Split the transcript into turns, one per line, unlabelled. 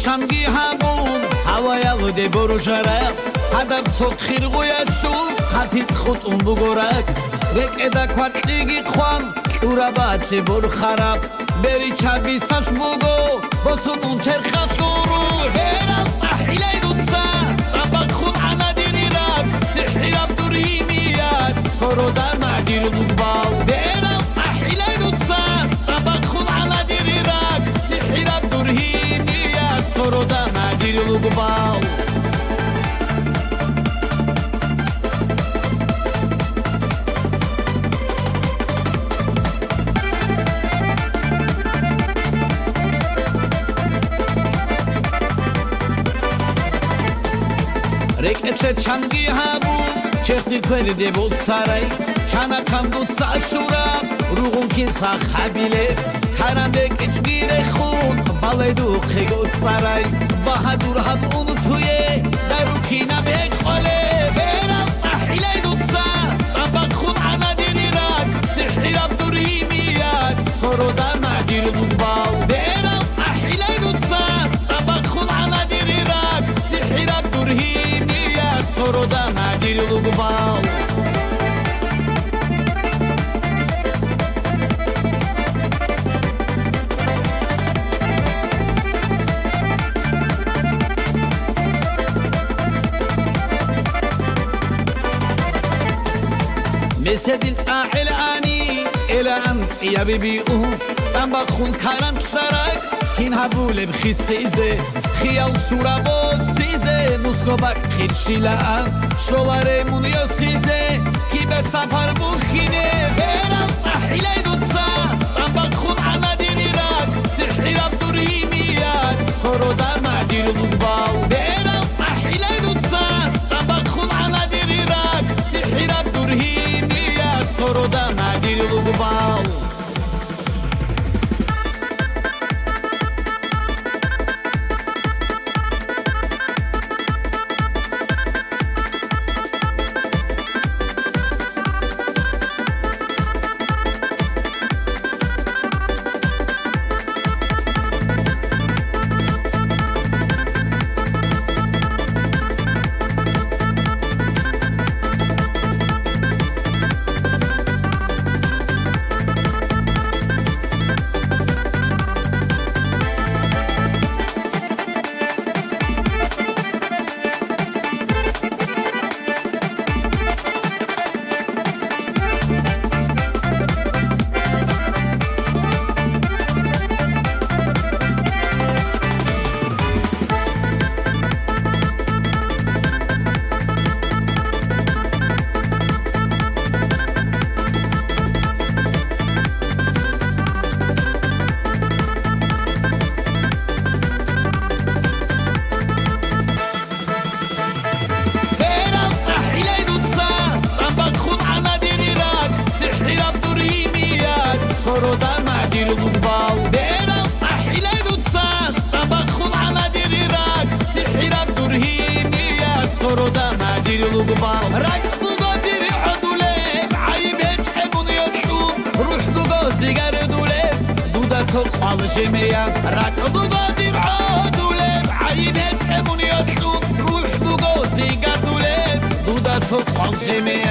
çangi habun havaya vde borujara hadam sok khirgoyatsu khatit khutun bugorak rek eda kvartligi khwan urabatse bor kharab beri chabi sas bugo bosutun cherkhaturu hera sahilay dutsa sabak khun anadirirak sihir abdurhimiyat soroda nadir dubal hera sahilay dutsa sabak khun anadirirak sihir abdurhimiyat soroda nadir dubal Rekete çangi habu çekti kverde bu saray Çana kandu saçura ruhun ki sahabile Karanlık içgire khun balaydu khegot saray Bahadur hab unutuye darukina bekole Beran sahilay dutsa sabak khun anadirirak Sihir abdurhimiyat soroda nadir dubal Beran sahilay dutsa sabak khun anadirirak Sihir abdurhimiyat soroda nadir dubal Mesedil ahil ani ila ant ya bibi'u Sambak khun karant sarak kin habule bkhisize Khiyal sura bosize Nuskobak khirshila'an Sholare munyo size Kibe sapar bukhine Beran sahilay dutsa Sambak khun anadirirak Sihir abdurhimiyat Soroda nadir dubal Beran sahilay dutsa Sambak khun anadirirak Sihir abdurhimiyat Soroda nadir dubal Soroda nadir dubal Beran sahilay dutsa Sabak khun anadirirak Sihir abdurhimiyat Soroda nadir dubal Rak bugo diri uduleb Ayib hiç ebun yoshum Rush bugo zigar duleb Duda tok alışemeyan Rak bugo diri uduleb Ayib hiç ebun yoshum Rush bugo zigar duleb Duda tok alışemeyan